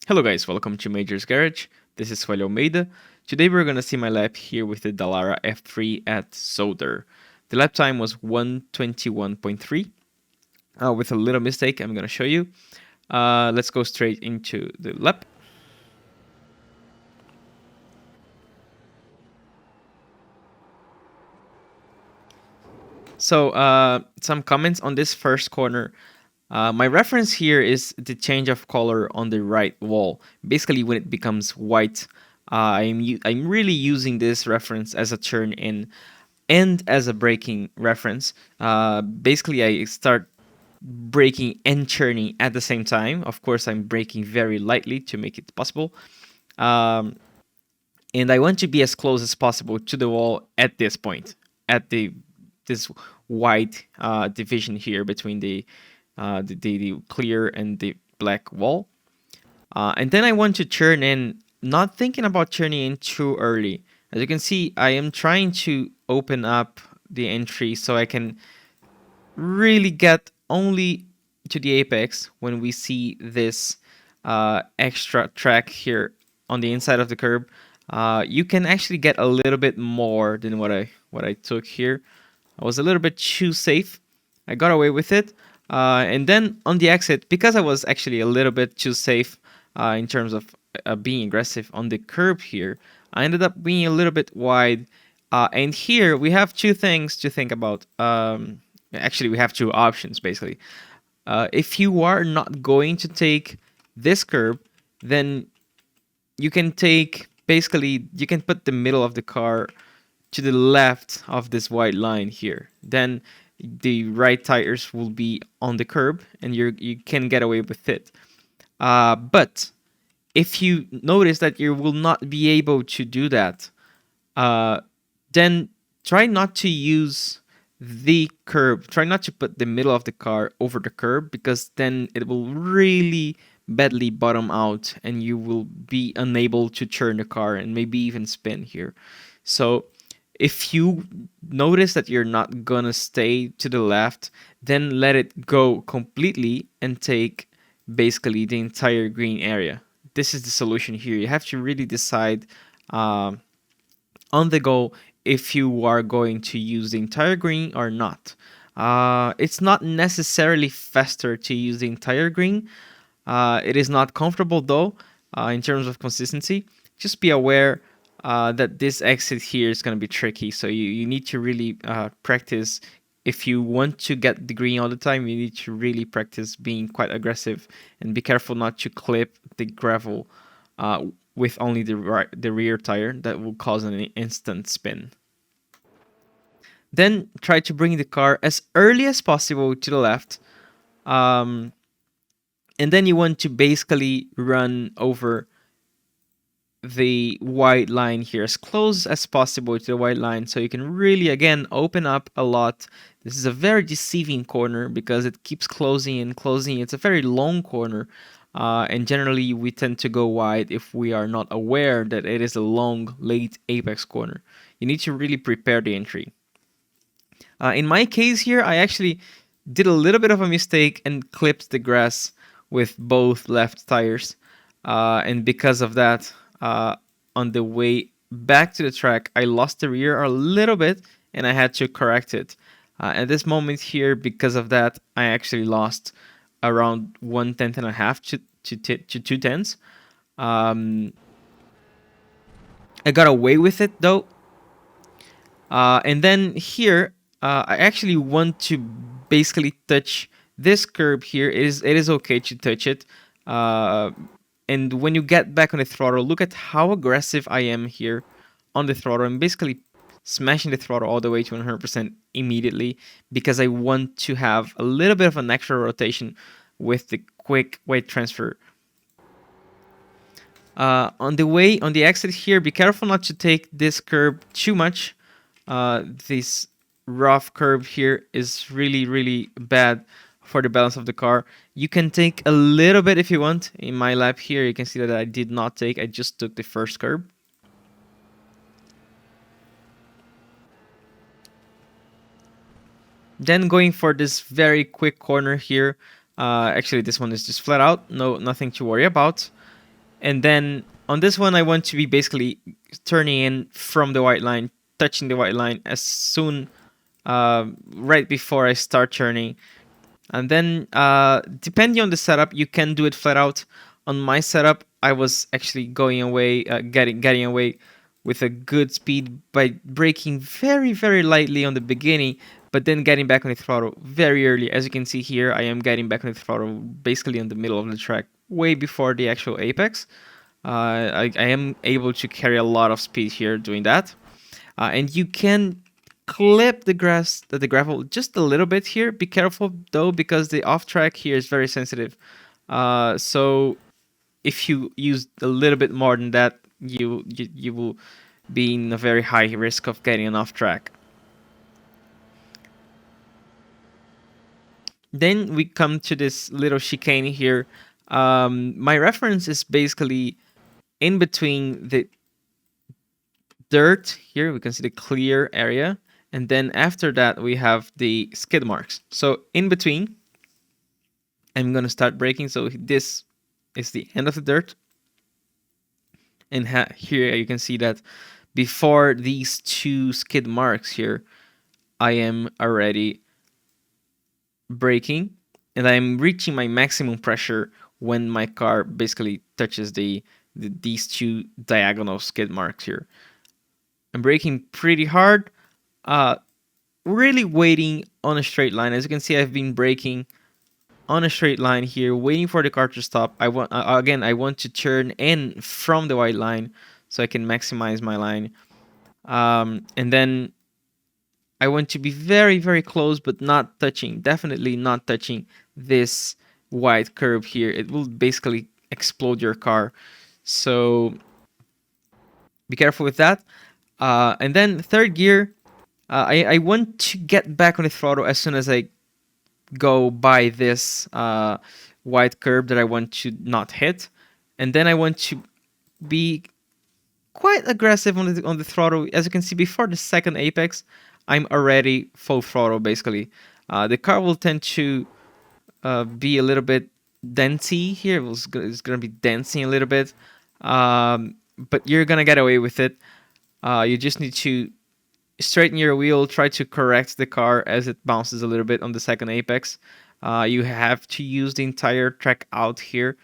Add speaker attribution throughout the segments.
Speaker 1: Hello guys, welcome to Major's Garage. This is Suellio. Today we're gonna see my lap here with the Dallara F3 at Zolder. The lap time was 1:21.3. With a little mistake, I'm gonna show you. Let's go straight into the lap. So some comments on this first corner. My reference here is the change of color on the right wall. Basically, when it becomes white, I'm really using this reference as a turn in and as a braking reference. Basically, I start braking and churning at the same time. Of course, I'm braking very lightly to make it possible. Um, and I want to be as close as possible to the wall at this point, at this white division here between the clear and the black wall. And then I want to churn in, not thinking about churning in too early. As you can see, I am trying to open up the entry so I can really get only to the apex when we see this extra track here on the inside of the curb. You can actually get a little bit more than what I took here. I was a little bit too safe. I got away with it. And then on the exit, because I was actually a little bit too safe in terms of being aggressive on the curb here, I ended up being a little bit wide. And here we have two things to think about. Actually, we have two options basically. If you are not going to take this curb, then you can take basically you can put the middle of the car to the left of this white line here. Then the right tires will be on the curb and you can get away with it. But if you notice that you will not be able to do that, then try not to use the curb. Try not to put the middle of the car over the curb, because then it will really badly bottom out and you will be unable to turn the car and maybe even spin here. So if you notice that you're not gonna stay to the left, then let it go completely and take basically the entire green area. This is the solution here. You have to really decide on the go if you are going to use the entire green or not. It's not necessarily faster to use the entire green. It is not comfortable though in terms of consistency. Just be aware that this exit here is going to be tricky. So you need to really practice. If you want to get the green all the time, you need to really practice being quite aggressive and be careful not to clip the gravel with only the rear tire. That will cause an instant spin. Then try to bring the car as early as possible to the left. And then you want to basically run over the white line here as close as possible to the white line, so you can really again open up a lot. This is a very deceiving corner because it keeps closing and closing. It's a very long corner, and generally we tend to go wide if we are not aware that it is a long late apex corner. You need to really prepare the entry. In my case here, I actually did a little bit of a mistake and clipped the grass with both left tires, and because of that, on the way back to the track, I lost the rear a little bit and I had to correct it. At this moment here, because of that, I actually lost around 1/10 and a half to 2/10. I got away with it though. And then here, I actually want to basically touch this curb here. It is okay to touch it. And when you get back on the throttle, look at how aggressive I am here on the throttle. I'm basically smashing the throttle all the way to 100% immediately because I want to have a little bit of an extra rotation with the quick weight transfer. On the exit here, be careful not to take this curb too much. This rough curb here is really bad for the balance of the car. You can take a little bit if you want. In my lap here, you can see that I did not take. I just took the first curb. Then going for this very quick corner here. Actually, this one is just flat out. Nothing to worry about. And then on this one, I want to be basically turning in from the white line, touching the white line as soon, right before I start turning. And then, depending on the setup, you can do it flat out. On my setup, I was actually going away, getting away with a good speed by braking very, very lightly on the beginning, but then getting back on the throttle very early. As you can see here, I am getting back on the throttle basically in the middle of the track, way before the actual apex. I am able to carry a lot of speed here doing that. And you can clip the gravel just a little bit here. Be careful though, because the off track here is very sensitive. So if you use a little bit more than that, you will be in a very high risk of getting an off track. Then we come to this little chicane here. My reference is basically in between the dirt here. We can see the clear area, and then after that we have the skid marks. So in between, I'm gonna start braking. So this is the end of the dirt, and here you can see that before these two skid marks here, I am already braking, and I'm reaching my maximum pressure when my car basically touches these two diagonal skid marks here. I'm braking pretty hard, uh, really waiting on a straight line. As you can see, I've been braking on a straight line here, waiting for the car to stop. I want again, I want to turn in from the white line so I can maximize my line. And then I want to be very, very close, but not touching, definitely not touching this white curb here. It will basically explode your car. So be careful with that. And then third gear, I want to get back on the throttle as soon as I go by this white curb that I want to not hit. And then I want to be quite aggressive on the throttle. As you can see, before the second apex, I'm already full throttle basically. The car will tend to be a little bit denty here. It's gonna be dancing a little bit, but you're gonna get away with it. You just need to straighten your wheel, try to correct the car as it bounces a little bit on the second apex. You have to use the entire track out here.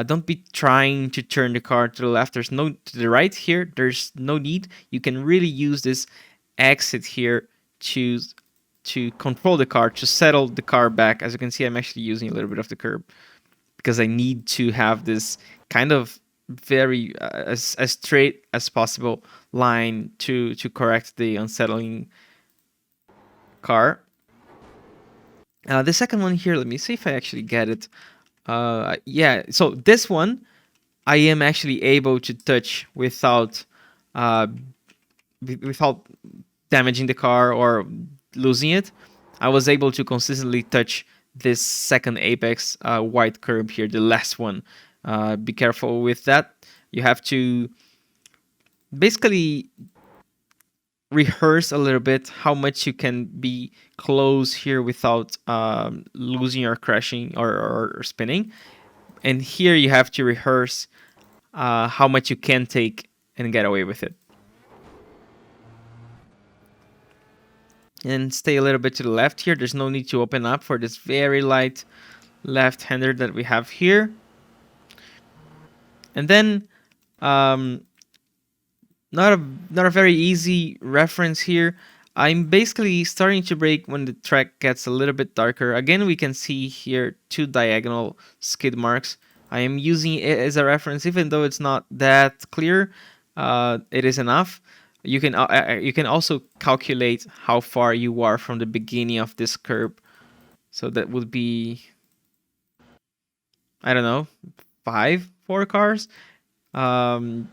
Speaker 1: Don't be trying to turn the car to the left. There's no to the right here. There's no need. You can really use this exit here to control the car, to settle the car back. As you can see, I'm actually using a little bit of the curb because I need to have this kind of very as straight as possible line to correct the unsettling car. The second one here, let me see if I actually get it. Yeah, so this one I am actually able to touch without without damaging the car or losing it. I was able to consistently touch this second apex white curb here, the last one. Be careful with that. You have to basically rehearse a little bit how much you can be close here without losing or crashing or spinning. And here you have to rehearse how much you can take and get away with it. And stay a little bit to the left here. There's no need to open up for this very light left-hander that we have here. And then not a very easy reference here. I'm basically starting to brake when the track gets a little bit darker. Again, we can see here two diagonal skid marks. I am using it as a reference, even though it's not that clear. It is enough. You can also calculate how far you are from the beginning of this curb. So that would be, I don't know, 4 cars. And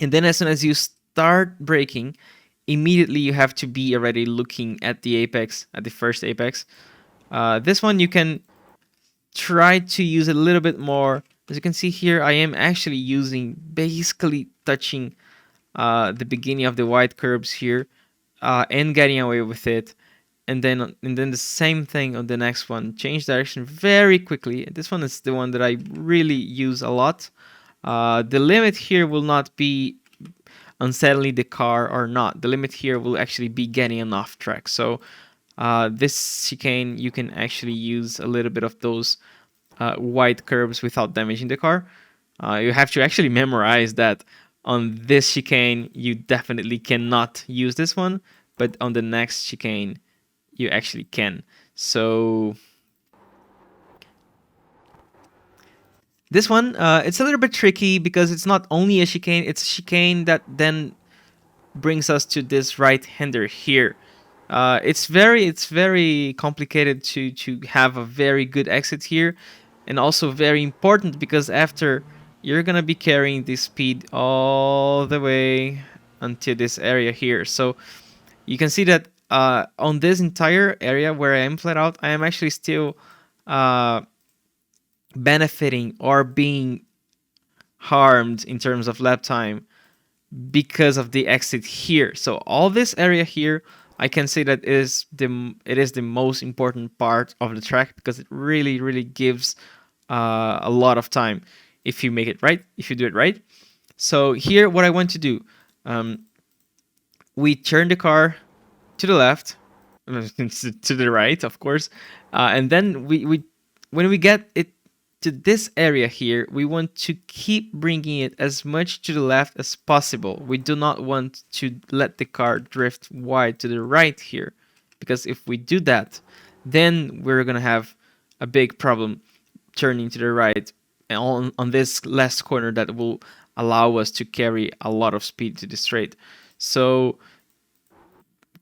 Speaker 1: then as soon as you start braking, immediately you have to be already looking at the apex, at the first apex. This one you can try to use a little bit more. As you can see here, I am actually using, basically touching the beginning of the white curbs here and getting away with it. And then the same thing on the next one. Change direction very quickly. This one is the one that I really use a lot. The limit here will not be unsettling the car or not. The limit here will actually be getting an off track. So this chicane, you can actually use a little bit of those wide curves without damaging the car. You have to actually memorize that on this chicane, you definitely cannot use this one, but on the next chicane, you actually can. So this one, it's a little bit tricky because it's not only a chicane, it's a chicane that then brings us to this right-hander here. It's very complicated to have a very good exit here, and also very important because after you're gonna be carrying the speed all the way until this area here. So you can see that on this entire area where I am flat out, I am actually still uh, benefiting or being harmed in terms of lap time because of the exit here. So all this area here, I can say that it is the most important part of the track because it really gives a lot of time if you make it right, if you do it right. So here, what I want to do, we turn the car to the left, to the right, of course, and then we when we get it to this area here, we want to keep bringing it as much to the left as possible. We do not want to let the car drift wide to the right here, because if we do that, then we're gonna have a big problem turning to the right on this last corner that will allow us to carry a lot of speed to the straight. So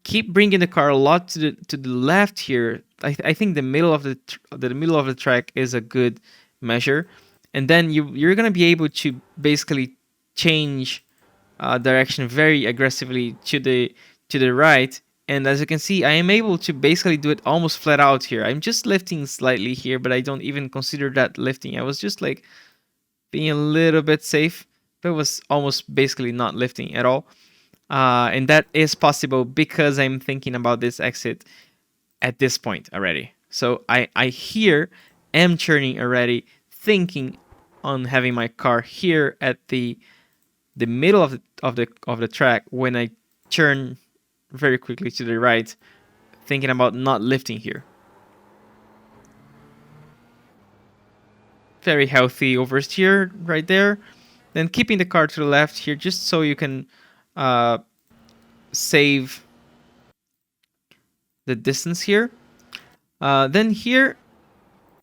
Speaker 1: keep bringing the car a lot to the left here. I think the middle of the track is a good measure, and then you're gonna be able to basically change direction very aggressively to the right. And as you can see, I am able to basically do it almost flat out here. I'm just lifting slightly here, but I don't even consider that lifting. I was just like being a little bit safe, but it was almost basically not lifting at all. And that is possible because I'm thinking about this exit at this point already. So I here am turning already, thinking on having my car here at the middle of the track when I turn very quickly to the right, thinking about not lifting here. Very healthy oversteer right there. Then keeping the car to the left here, just so you can uh, save the distance here. Then here,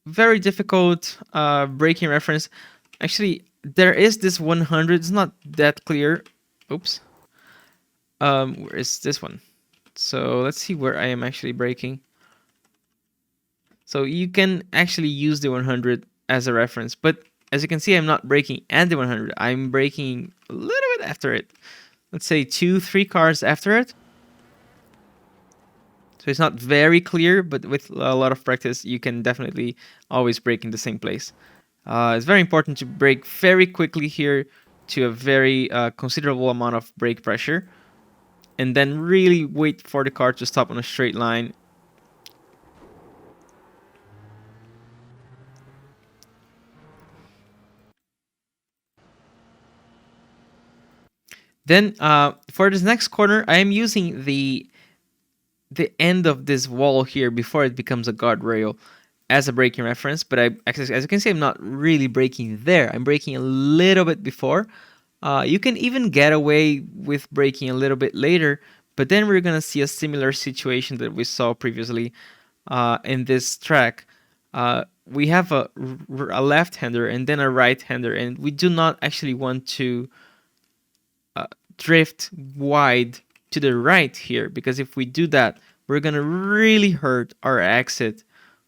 Speaker 1: very difficult braking reference. Actually, there is this 100. It's not that clear. Oops. Where is this one? So let's see where I am actually braking. So you can actually use the 100 as a reference, but as you can see, I'm not braking at the 100. I'm braking a little bit after it. Let's say 2-3 cars after it. So it's not very clear, but with a lot of practice, you can definitely always brake in the same place. It's very important to brake very quickly here to a very considerable amount of brake pressure, and then really wait for the car to stop on a straight line. Then for this next corner, I am using the end of this wall here before it becomes a guardrail as a braking reference, but as you can see, I'm not really braking there. I'm braking a little bit before. You can even get away with braking a little bit later, but then we're gonna see a similar situation that we saw previously in this track. We have a left-hander and then a right-hander, and we do not actually want to drift wide to the right here, because if we do that, we're gonna really hurt our exit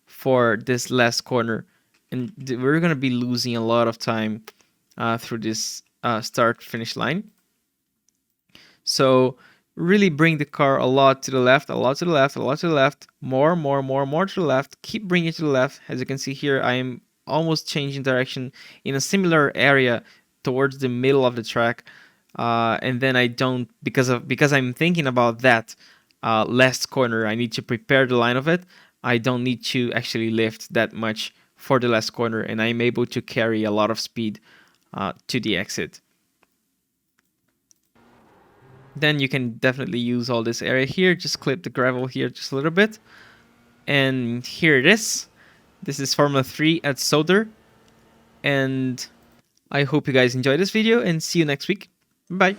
Speaker 1: for this last corner, and we're gonna be losing a lot of time through this start finish line. So really bring the car a lot to the left, a lot to the left, a lot to the left, more to the left. Keep bringing it to the left. As you can see here, I am almost changing direction in a similar area towards the middle of the track. And then I don't, because I'm thinking about that last corner, I need to prepare the line of it. I don't need to actually lift that much for the last corner, and I'm able to carry a lot of speed to the exit. Then you can definitely use all this area here. Just clip the gravel here just a little bit. And here it is. This is Formula 3 at Zolder. And I hope you guys enjoyed this video and see you next week. Bye.